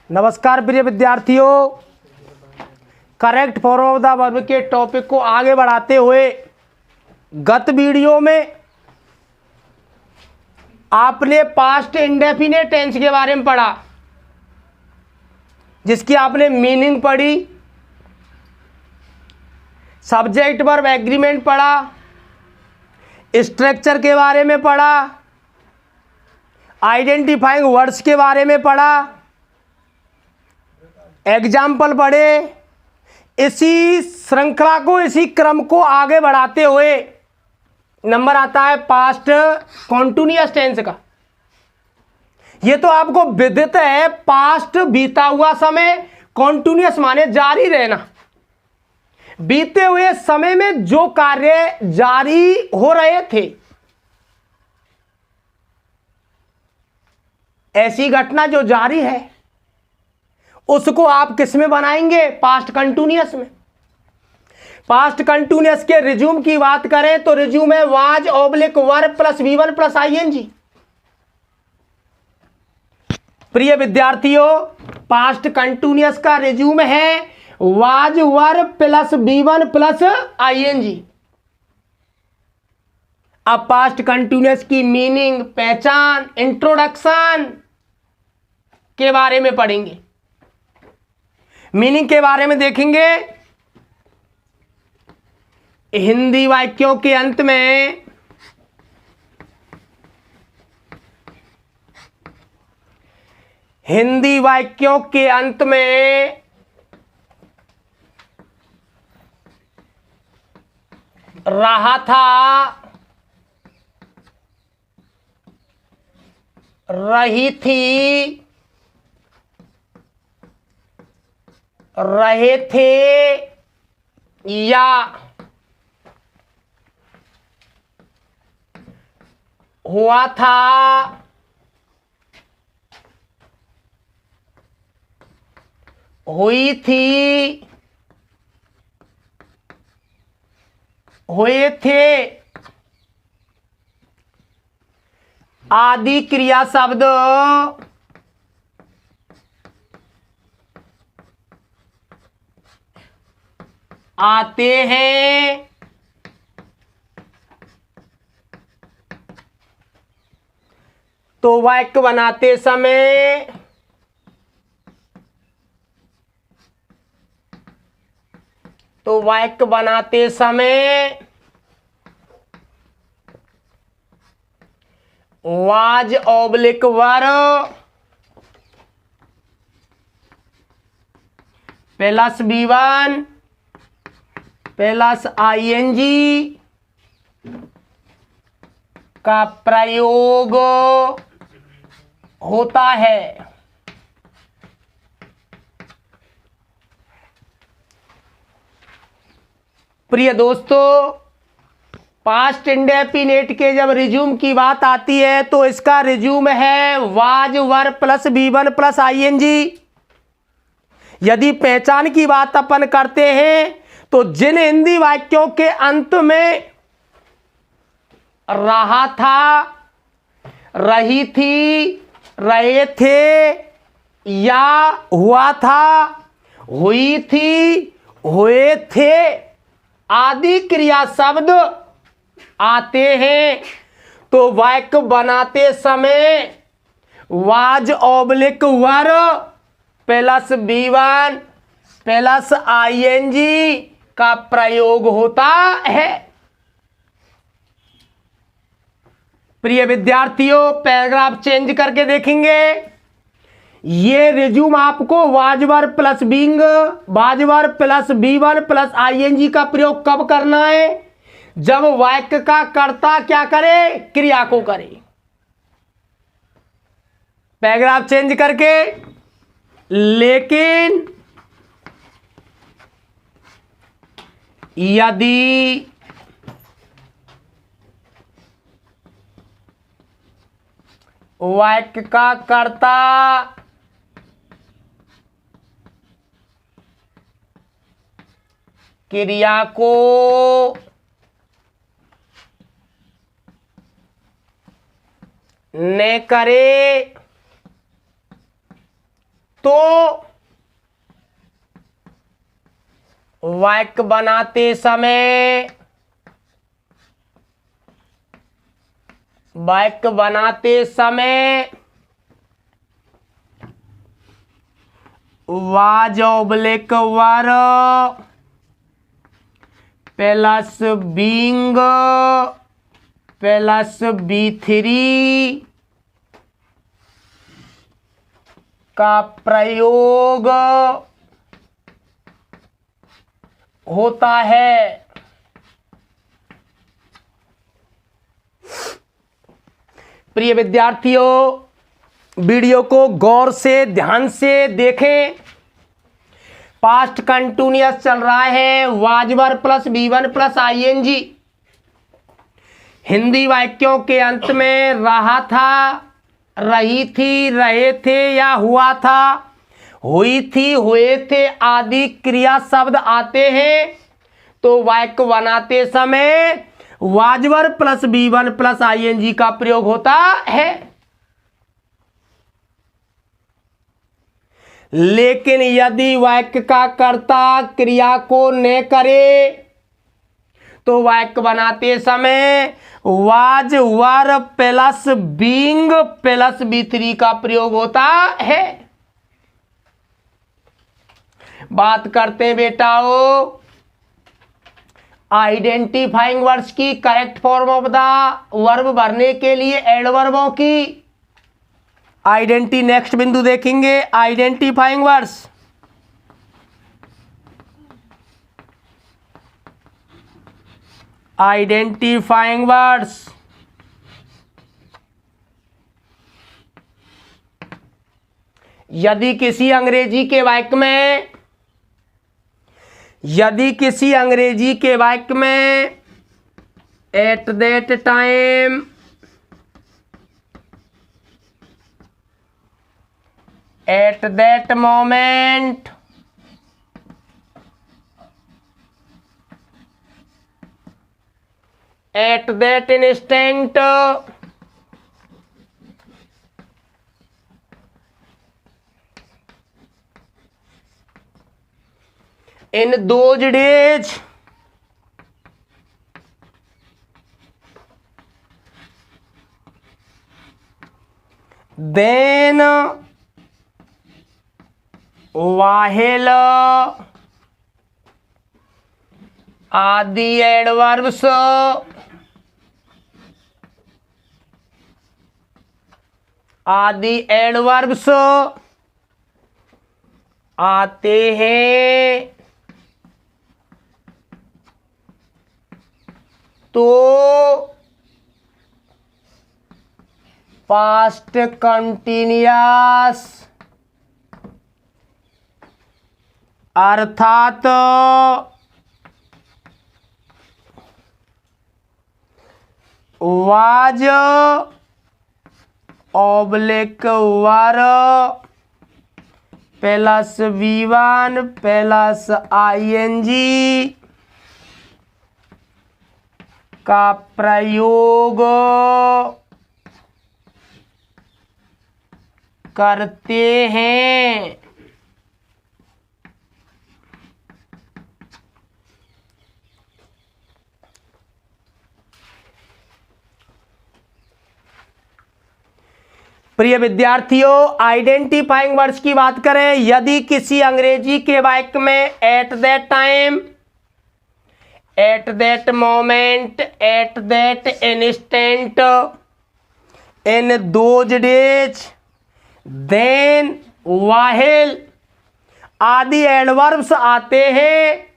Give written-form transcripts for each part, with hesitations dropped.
नमस्कार प्रिय विद्यार्थियों, correct form of the verb के टॉपिक को आगे बढ़ाते हुए गत वीडियो में आपने पास्ट इंडेफिनिट टेंस के बारे में पढ़ा, जिसकी आपने मीनिंग पढ़ी, सब्जेक्ट वर्ब एग्रीमेंट पढ़ा, स्ट्रक्चर के बारे में पढ़ा, आइडेंटिफाइंग वर्ड्स के बारे में पढ़ा, एग्जाम्पल पढ़े। इसी श्रृंखला को, इसी क्रम को आगे बढ़ाते हुए नंबर आता है पास्ट कॉन्टिन्यूअस टेंस का। ये तो आपको विदित है, पास्ट बीता हुआ समय, कॉन्टिन्यूअस माने जारी रहना, बीते हुए समय में जो कार्य जारी हो रहे थे, ऐसी घटना जो जारी है उसको आप किस में बनाएंगे? पास्ट कंटिन्यूअस में। पास्ट कंटिन्यूअस के रिज्यूम की बात करें तो रिज्यूम है was oblique verb plus V1 plus ING। प्रिय विद्यार्थियों, पास्ट कंटिन्यूअस का रिज्यूम है was verb plus V1 plus ING। अब पास्ट कंटिन्यूअस की मीनिंग, पहचान, इंट्रोडक्शन के बारे में पढ़ेंगे। मीनिंग के बारे में देखेंगे। हिंदी वाक्यों के अंत में रहा था, रही थी, रहे थे या हुआ था, हुई थी, हुए थे आदि क्रिया शब्द आते हैं। तो वाक्य बनाते समय was oblique verb plus V1 plus ING का प्रयोग होता है। प्रिय दोस्तों, पास्ट इंडेफिनिट के जब रिज्यूम की बात आती है तो इसका रिज्यूम है was verb plus V1 plus ING। यदि पहचान की बात अपन करते हैं तो जिन हिंदी वाक्यों के अंत में रहा था, रही थी, रहे थे या हुआ था, हुई थी, हुए थे आदि क्रिया शब्द आते हैं, तो वाक्य बनाते समय was oblique verb plus V1 plus ING का प्रयोग होता है। प्रिय विद्यार्थियों, पैराग्राफ चेंज करके देखेंगे। ये रिज्यूम आपको was verb plus V1 plus ING का प्रयोग कब करना है? जब वाक्य का कर्ता क्या करे? क्रिया को करे। पैराग्राफ चेंज करके, लेकिन यदि वाक्य का कर्ता क्रिया को न करे तो वाक्य बनाते समय was oblique were plus being plus B3 का प्रयोग होता है। प्रिय विद्यार्थियों, वीडियो को गौर से ध्यान से देखें। पास्ट कंटिन्यूअस चल रहा है, वाजवर plus B1 plus ING। Hindi वाक्यों के अंत में रहा था, रही थी, रहे थे या हुआ था, हुई थी, हुए थे आदि क्रिया शब्द आते हैं तो वाक्य बनाते समय वाजवर प्लस B1 प्लस ING का प्रयोग होता है। लेकिन यदि वाक्य का कर्ता क्रिया को न करे तो वाक्य बनाते समय was were plus being plus B3 का प्रयोग होता है। बात करते हैं बेटाओ आइडेंटिफाइंग वर्ड्स की। Correct form of the verb भरने के लिए एडवर्बों की आइडेंटी नेक्स्ट बिंदु देखेंगे। आइडेंटिफाइंग वर्ड्स, आइडेंटिफाइंग वर्ड्स यदि किसी अंग्रेजी के वाक्य में at that time, at that moment, at that instant, in those days, then while आदि एडवर्ब्स आते हैं तो पास्ट कंटिन्यूअस अर्थात was oblique were plus V1 plus ING का प्रयोग करते हैं। प्रिय विद्यार्थियों, आइडेंटिफाइंग वर्ड्स की बात करें। यदि किसी अंग्रेजी के वाक्य में at that time, at that moment, at that instant, in those days, then, while आदि एडवर्ब्स आते हैं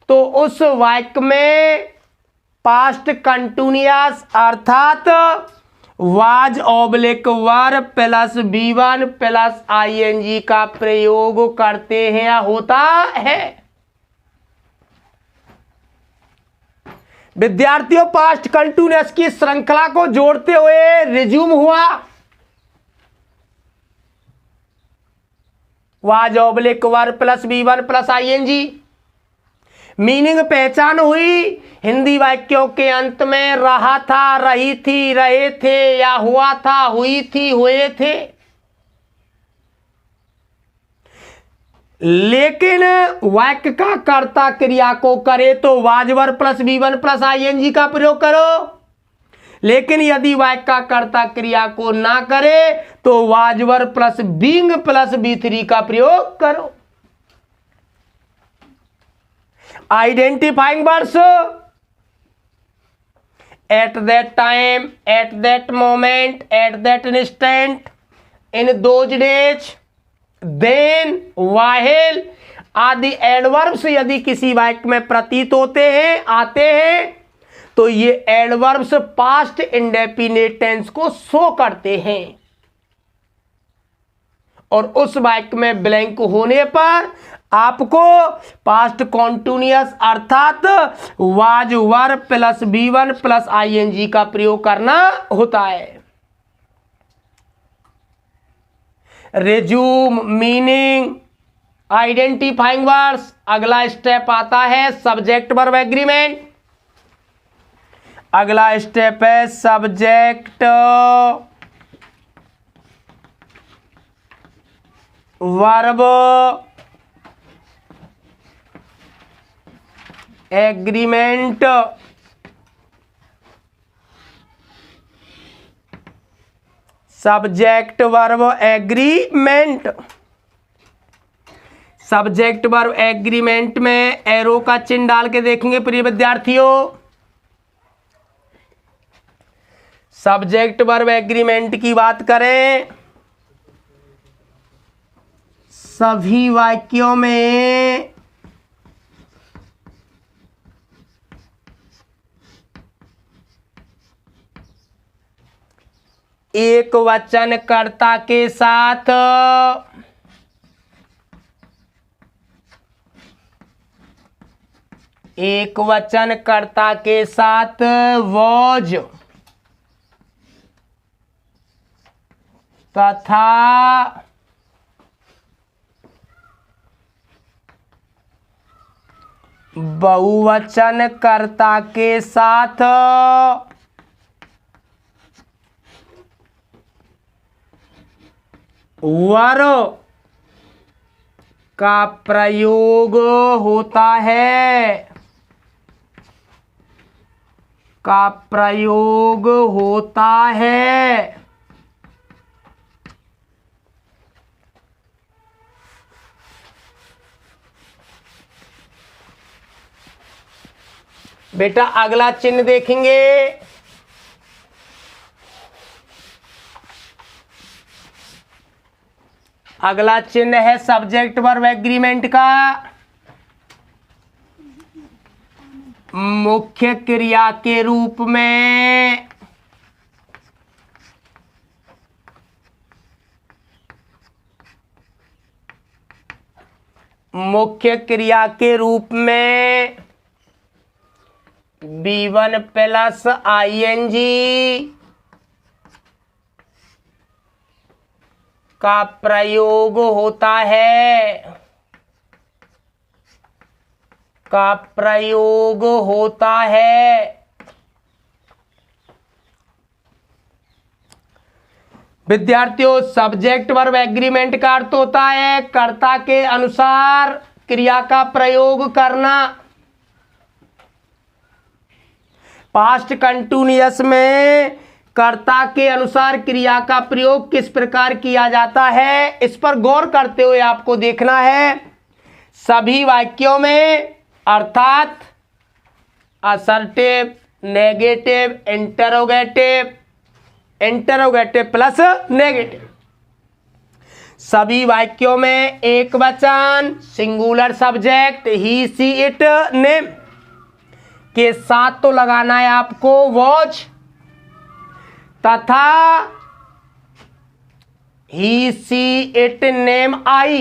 तो उस वाक्य में पास्ट कंटिन्यूअस अर्थात was oblique were plus B1 plus ING का प्रयोग करते हैं या होता है। विद्यार्थियों, पास्ट कंटिन्यूअस की श्रृंखला को जोड़ते हुए रिज्यूम हुआ was oblique were plus B1 plus ING। Meaning पहचान हुई, हिंदी वाक्यों के अंत में रहा था, रही थी, रहे थे या हुआ था, हुई थी, हुए थे। लेकिन वाक्य का कर्ता क्रिया को करे तो was verb plus V1 plus ING का प्रयोग करो। लेकिन यदि वाक्य का कर्ता क्रिया को ना करे तो was verb plus being plus V3 का प्रयोग करो। Identifying words, at that time, at that moment, at that instant, in those days, then, while आदि एडवर्ब्स यदि किसी वाक्य में प्रतीत होते हैं, आते हैं, तो ये एडवर्ब्स पास्ट इंडेफिनिट टेंस को शो करते हैं और उस वाक्य में ब्लैंक होने पर आपको पास्ट कॉन्टिन्यूअस अर्थात was verb plus V1 plus ING का प्रयोग करना होता है। Resume, meaning, identifying words. अगला स्टेप आता है सब्जेक्ट वर्ब एग्रीमेंट। अगला स्टेप है subject verb agreement. Subject verb agreement. Subject verb agreement में एरो का चिन्ह डाल के देखेंगे प्रिय विद्यार्थियों। सब्जेक्ट वर्ब एग्रीमेंट की बात करें, सभी वाक्यों में एक वचन कर्ता के साथ एक वचन कर्ता के साथ वॉज तथा बहुवचन कर्ता के साथ वर का प्रयोग होता है, का प्रयोग होता है। बेटा अगला चिन्ह देखेंगे, अगला चिन्ह है सब्जेक्ट वर्ब एग्रीमेंट का मुख्य क्रिया के रूप में मुख्य क्रिया के रूप में V1 प्लस ING का प्रयोग होता है, का प्रयोग होता है। विद्यार्थियों सब्जेक्ट वर्ब एग्रीमेंट का अर्थ होता है कर्ता के अनुसार क्रिया का प्रयोग करना। पास्ट कंटिन्यूअस में कर्ता के अनुसार क्रिया का प्रयोग किस प्रकार किया जाता है, इस पर गौर करते हुए आपको देखना है। सभी वाक्यों में अर्थात assertive, negative, interrogative, interrogative plus negative, सभी वाक्यों में एक वचन singular subject he, she, it, name के साथ तो लगाना है आपको वॉच, तथा ही, सी, इट, नेम, आई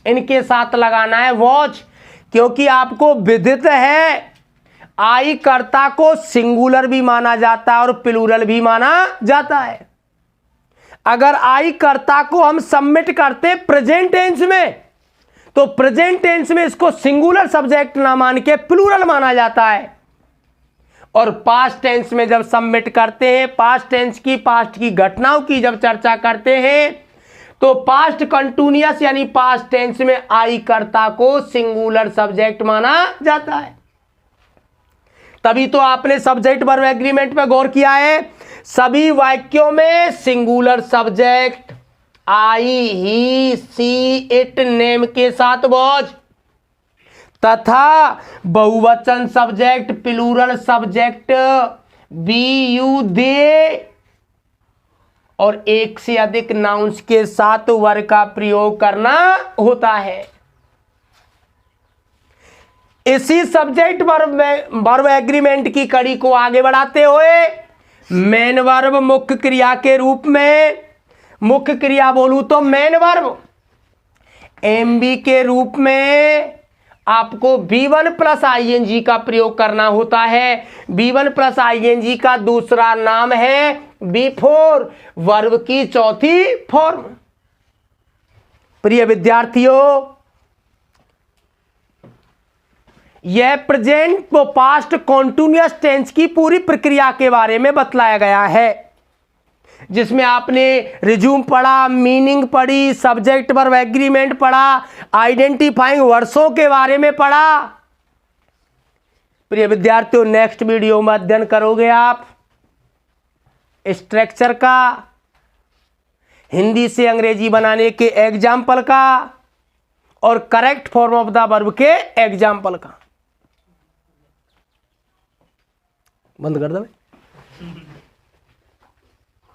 इनके साथ लगाना है वॉच, क्योंकि आपको विदित है आई कर्ता को सिंगुलर भी माना जाता है और प्लूरल भी माना जाता है। अगर आई कर्ता को हम सबमिट करते प्रेजेंट टेंस में तो प्रेजेंट टेंस में इसको सिंगुलर सब्जेक्ट ना मान के प्लूरल माना जाता है, और पास्ट टेंस में जब सबमिट करते हैं, पास्ट टेंस की, पास्ट की घटनाओं की जब चर्चा करते हैं तो पास्ट कंटिन्यूअस यानी पास्ट टेंस में आई कर्ता को सिंगुलर सब्जेक्ट माना जाता है। तभी तो आपने सब्जेक्ट वर्ब एग्रीमेंट पे गौर किया है। सभी वाक्यों में singular subject I, he, she, it, name के साथ वॉज तथा बहुवचन subject, plural subject we, you, they और एक से अधिक नाउन्स के साथ वर्ब का प्रयोग करना होता है। इसी सब्जेक्ट वर्ब एग्रीमेंट की कड़ी को आगे बढ़ाते हुए मेन वर्ब मुख्य क्रिया के रूप में, मुख्य क्रिया बोलूं तो मेन वर्ब एमबी के रूप में आपको B1 प्लस आईएनजी का प्रयोग करना होता है। B1 प्लस आईएनजी का दूसरा नाम है B4, वर्ब की चौथी फॉर्म। प्रिय विद्यार्थियों, यह प्रेजेंट व पास्ट कॉन्टिन्यूअस टेंस की पूरी प्रक्रिया के बारे में बतलाया गया है, जिसमें आपने रिज्यूम पढ़ा, मीनिंग पढ़ी, सब्जेक्ट वर्ब एग्रीमेंट पढ़ा, आइडेंटिफाइंग वर्ड्सों के बारे में पढ़ा। प्रिय विद्यार्थियों, नेक्स्ट वीडियो में अध्ययन करोगे आप स्ट्रक्चर का, हिंदी से अंग्रेजी बनाने के एग्जाम्पल का और correct form of the verb के एग्जाम्पल का। बंद कर दो।